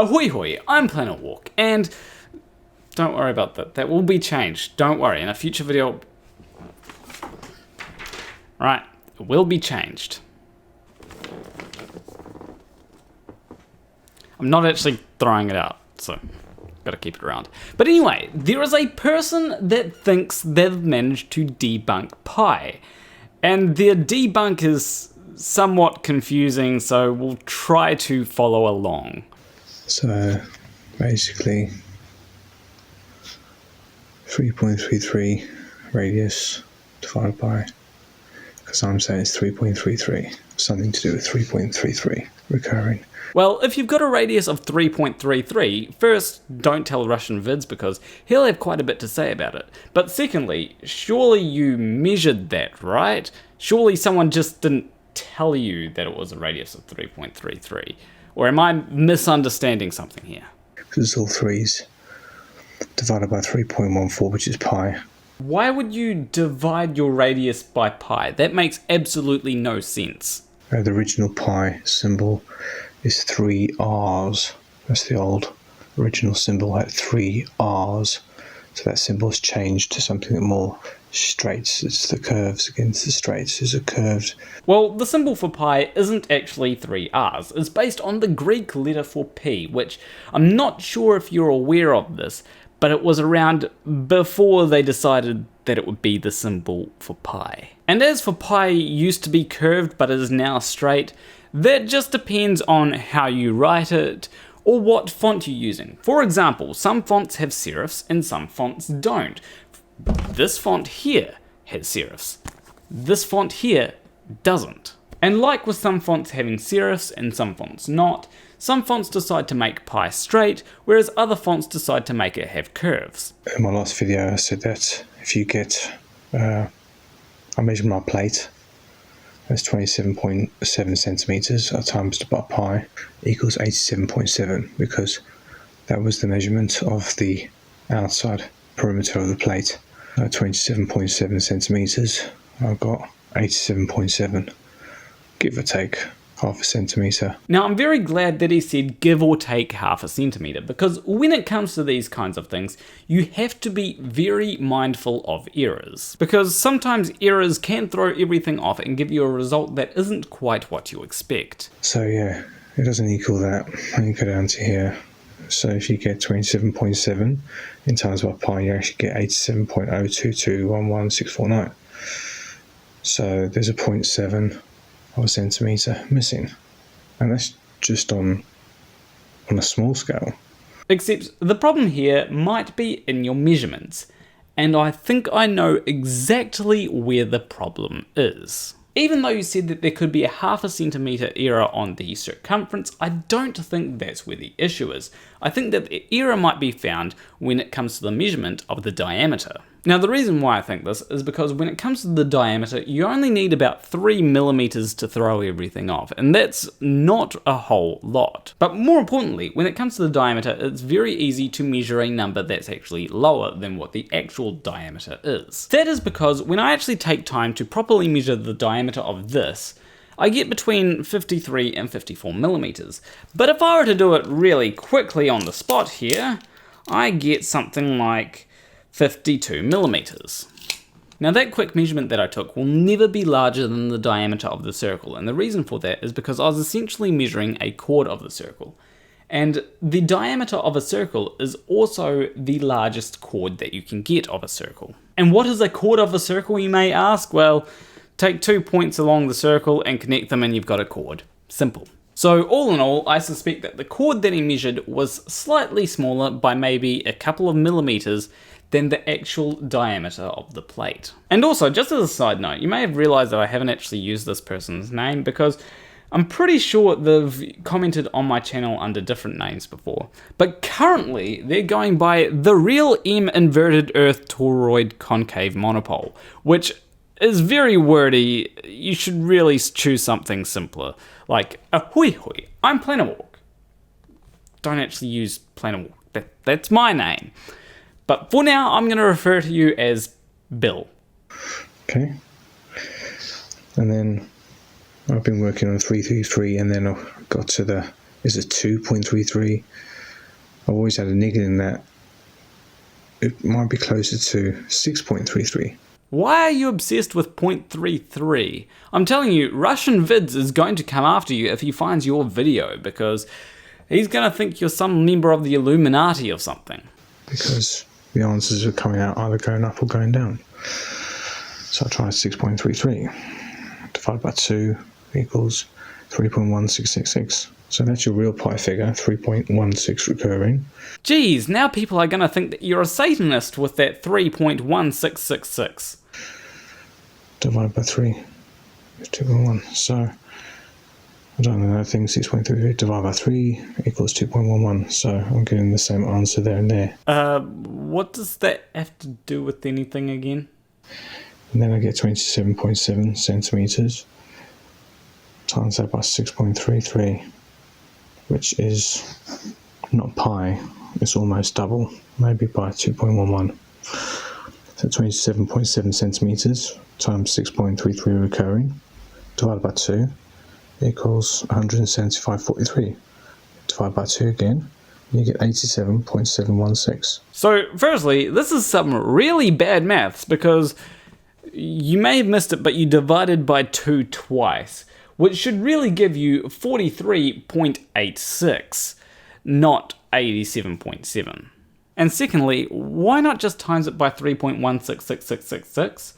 Ahoy hoy, I'm Planarwalk, and don't worry about that, that will be changed, don't worry, in a future video, right, it will be changed. I'm not actually throwing it out, so gotta keep it around. But anyway, there is a person that thinks they've managed to debunk pi, and their debunk is somewhat confusing, so we'll try to follow along. So basically 3.33 radius divided by, because I'm saying it's 3.33, something to do with 3.33 recurring. Well, if you've got a radius of 3.33, first, don't tell Russian vids because he'll have quite a bit to say about it. But secondly, surely you measured that, right? Surely someone just didn't tell you that it was a radius of 3.33. Or am I misunderstanding something here? Because it's all threes divided by 3.14, which is pi. Why would you divide your radius by pi? That makes absolutely no sense. The original pi symbol is 3 R's. That's the old original symbol, had 3 R's. So that symbol's changed to something more straight. It's the curves against the straights. Is a curved. Well, the symbol for pi isn't actually 3 R's. It's based on the Greek letter for P, which I'm not sure if you're aware of this, but it was around before they decided that it would be the symbol for pi. And as for pi used to be curved but is now straight, that just depends on how you write it or what font you're using. For example, some fonts have serifs and some fonts don't. This font here has serifs. This font here doesn't. And like with some fonts having serifs and some fonts not, some fonts decide to make pi straight, whereas other fonts decide to make it have curves. In my last video I said that if you get, I measured my plate, that's 27.7 centimeters times by pi equals 87.7, because that was the measurement of the outside perimeter of the plate. 27.7 centimeters, I've got 87.7, give or take half a centimeter. Now I'm very glad that he said give or take half a centimeter, because when it comes to these kinds of things, you have to be very mindful of errors. Because sometimes errors can throw everything off and give you a result that isn't quite what you expect. So yeah, it doesn't equal that when you go down to here. So if you get 27.7 in times by pi, you actually get 87.0221169. So there's a 0.7 of a centimeter missing, and that's just on a small scale. Except the problem here might be in your measurements, and I think I know exactly where the problem is. Even though you said that there could be a half a centimeter error on the circumference, I don't think that's where the issue is. I think that the error might be found when it comes to the measurement of the diameter. Now the reason why I think this is because when it comes to the diameter, you only need about 3 millimeters to throw everything off, and that's not a whole lot. But more importantly, when it comes to the diameter, it's very easy to measure a number that's actually lower than what the actual diameter is. That is because when I actually take time to properly measure the diameter of this, I get between 53 and 54 millimeters. But if I were to do it really quickly on the spot here, I get something like 52 millimeters. Now that quick measurement that I took will never be larger than the diameter of the circle, and the reason for that is because I was essentially measuring a chord of the circle. And the diameter of a circle is also the largest chord that you can get of a circle. And what is a chord of a circle, you may ask? Well, take 2 points along the circle and connect them and you've got a chord. Simple. So all in all, I suspect that the chord that he measured was slightly smaller by maybe a couple of millimeters than the actual diameter of the plate. And also, just as a side note, you may have realized that I haven't actually used this person's name because I'm pretty sure they've commented on my channel under different names before. But currently, they're going by the real M inverted earth toroid concave monopole, which is very wordy. You should really choose something simpler, like ahoy hoy, I'm Planarwalk. Don't actually use Planarwalk, that's my name. But for now, I'm going to refer to you as Bill. Okay. And then I've been working on 333, and then I got to the Is it 2.33? I've always had a niggle in that. It might be closer to 6.33. Why are you obsessed with 0.33? I'm telling you, Russian Vids is going to come after you if he finds your video, because he's going to think you're some member of the Illuminati or something. Because the answers are coming out either going up or going down. So I tried 6.33. Divided by 2 equals 3.1666. So that's your real pi figure, 3.16 recurring. Geez, now people are going to think that you're a Satanist with that 3.1666. Divided by 3 is 2.1. So, I don't know that thing, 6.33 divided by 3 equals 2.11. So I'm getting the same answer there and there. What does that have to do with anything again? And then I get 27.7 centimeters. Times that by 6.33, which is not pi, it's almost double, maybe by 2.11. So 27.7 centimeters times 6.33 recurring, divided by 2 equals 175.43. Divide by 2 again, and you get 87.716. So, firstly, this is some really bad maths, because you may have missed it, but you divided by 2 twice, which should really give you 43.86, not 87.7. And secondly, why not just times it by 3.166666?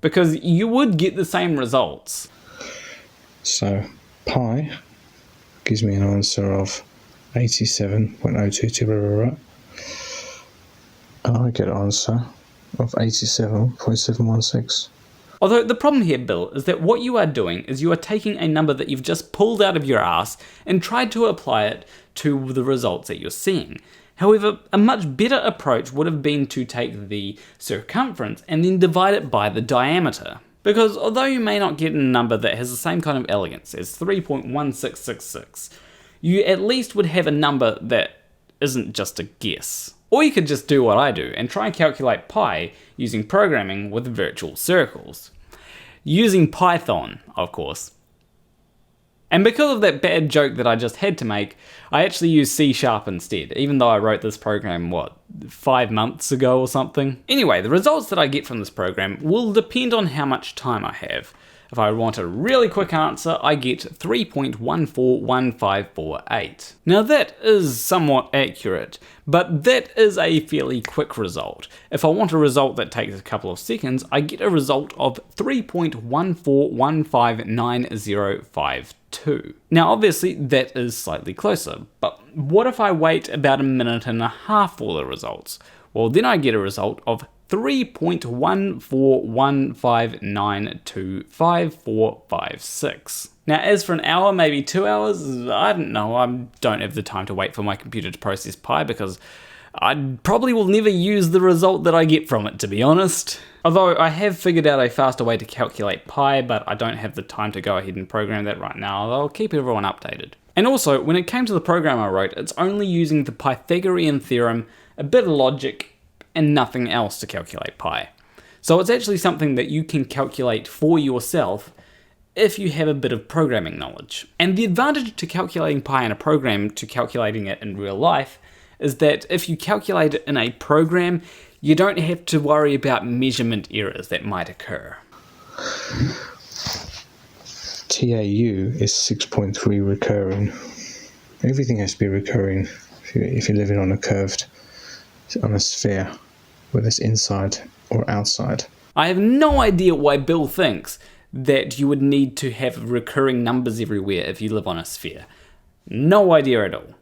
Because you would get the same results. So pi gives me an answer of 87.022, and I get an answer of 87.716. Although the problem here, Bill, is that what you are doing is you are taking a number that you've just pulled out of your ass and tried to apply it to the results that you're seeing. However, a much better approach would have been to take the circumference and then divide it by the diameter. Because although you may not get a number that has the same kind of elegance as 3.1666, you at least would have a number that isn't just a guess. Or you could just do what I do and try and calculate pi using programming with virtual circles. Using Python, of course. And because of that bad joke that I just had to make, I actually use C# instead, even though I wrote this program, 5 months ago or something? Anyway, the results that I get from this program will depend on how much time I have. If I want a really quick answer, I get 3.141548. Now that is somewhat accurate, but that is a fairly quick result. If I want a result that takes a couple of seconds, I get a result of 3.14159052. Now obviously that is slightly closer, but what if I wait about a minute and a half for the results? Well, then I get a result of 3.1415925456. Now as for an hour, maybe 2 hours, I don't know, I don't have the time to wait for my computer to process pi because I probably will never use the result that I get from it, to be honest. Although I have figured out a faster way to calculate pi, but I don't have the time to go ahead and program that right now. I'll keep everyone updated. And also, when it came to the program I wrote, it's only using the Pythagorean theorem, a bit of logic, and nothing else to calculate pi. So it's actually something that you can calculate for yourself if you have a bit of programming knowledge. And the advantage to calculating pi in a program to calculating it in real life is that if you calculate it in a program, you don't have to worry about measurement errors that might occur. TAU is 6.3 recurring. Everything has to be recurring if you're living on a sphere, whether it's inside or outside. I have no idea why Bill thinks that you would need to have recurring numbers everywhere if you live on a sphere. No idea at all.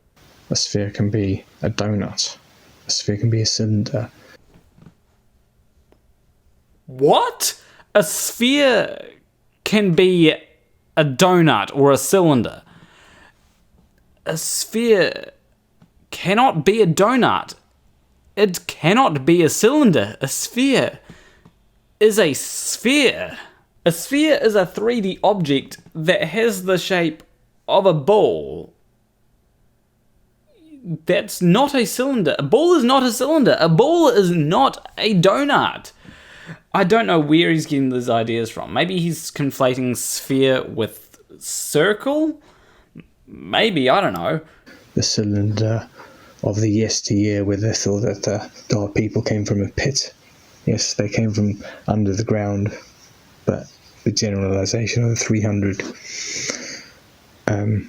A sphere can be a donut. A sphere can be a cylinder. What? A sphere can be a donut or a cylinder. A sphere cannot be a donut. It cannot be a cylinder. A sphere is a sphere. A sphere is a 3D object that has the shape of a ball. That's not a cylinder. A ball is not a cylinder. A ball is not a donut. I don't know where he's getting these ideas from. Maybe he's conflating sphere with circle? Maybe, I don't know. The cylinder of the yesteryear where they thought that the God people came from a pit. Yes, they came from under the ground, but the generalization of the 300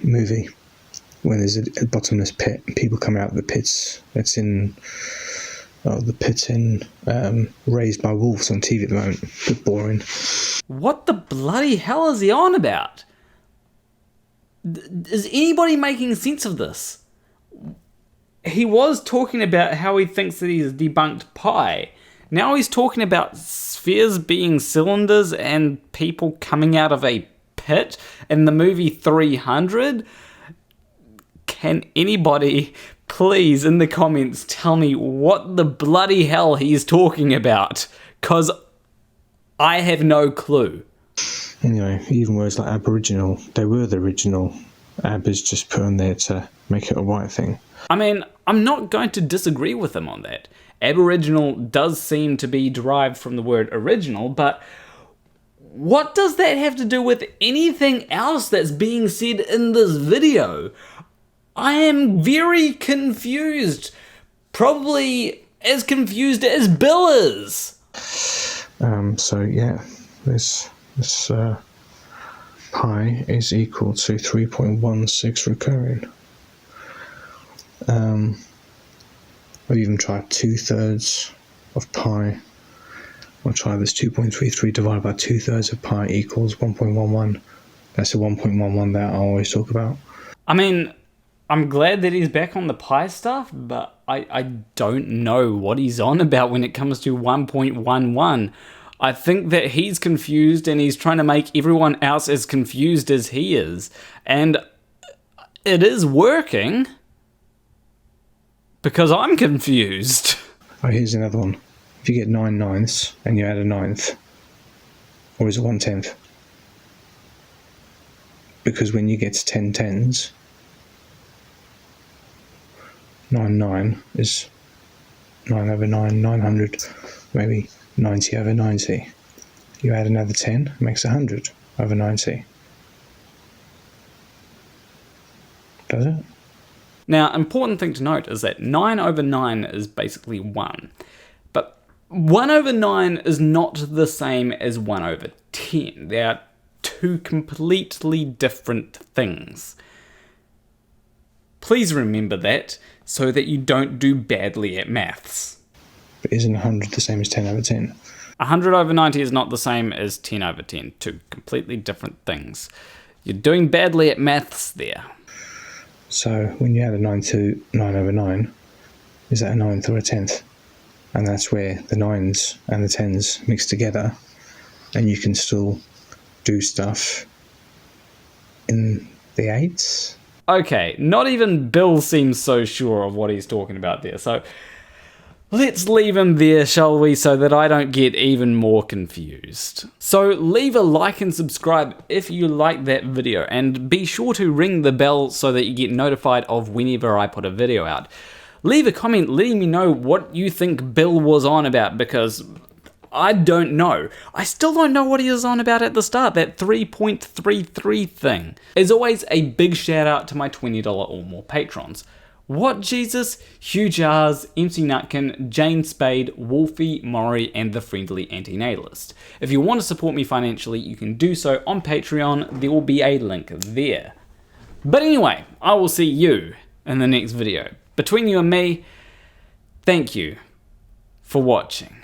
movie, when there's a bottomless pit, people come out of the pits. It's in the pit in Raised by Wolves on TV at the moment. A bit boring. What the bloody hell is he on about? Is anybody making sense of this? He was talking about how he thinks that he's debunked pi. Now he's talking about spheres being cylinders and people coming out of a pit in the movie 300. Can anybody please in the comments tell me what the bloody hell he's talking about? Because I have no clue. Anyway, even words like aboriginal, they were the original. Ab is just put on there to make it a white thing. I mean, I'm not going to disagree with him on that. Aboriginal does seem to be derived from the word original, but what does that have to do with anything else that's being said in this video? I am very confused. Probably as confused as Bill is. So yeah, this pi is equal to 3.16 recurring. I've even tried 2/3 of pi. I'll try this 2.33 divided by 2/3 of pi equals 1.11. That's the 1.11 that I always talk about. I mean, I'm glad that he's back on the pi stuff, but I don't know what he's on about when it comes to 1.11. I think that he's confused and he's trying to make everyone else as confused as he is. And it is working. Because I'm confused. Oh, here's another one. If you get 9 ninths and you add a ninth, or is it 1/10? Because when you get to 10 tens, 9 is 9 over 9, 900, maybe 90 over 90. You add another 10, it makes 100 over 90. Does it? Now, important thing to note is that 9 over 9 is basically 1. But 1 over 9 is not the same as 1 over 10. They are two completely different things. Please remember that, so that you don't do badly at maths. But isn't 100 the same as 10 over 10? 100 over 90 is not the same as 10 over 10. Two completely different things. You're doing badly at maths there. So when you add a 9 to 9 over 9, is that a 9th or a 10th? And that's where the 9s and the 10s mix together, and you can still do stuff in the 8s. Okay, not even Bill seems so sure of what he's talking about there, so let's leave him there, shall we, so that I don't get even more confused. So leave a like and subscribe if you like that video, and be sure to ring the bell so that you get notified of whenever I put a video out. Leave a comment letting me know what you think Bill was on about, because I don't know. I still don't know what he was on about at the start, that 3.33 thing. As always, a big shout out to my $20 or more patrons. What Jesus, Hugh Jarsz, M.C.Nutkin, Jane Spade, Wolfie, Morrie, and the Friendly Antinatalist. If you want to support me financially, you can do so on Patreon. There will be a link there. But anyway, I will see you in the next video. Between you and me, thank you for watching.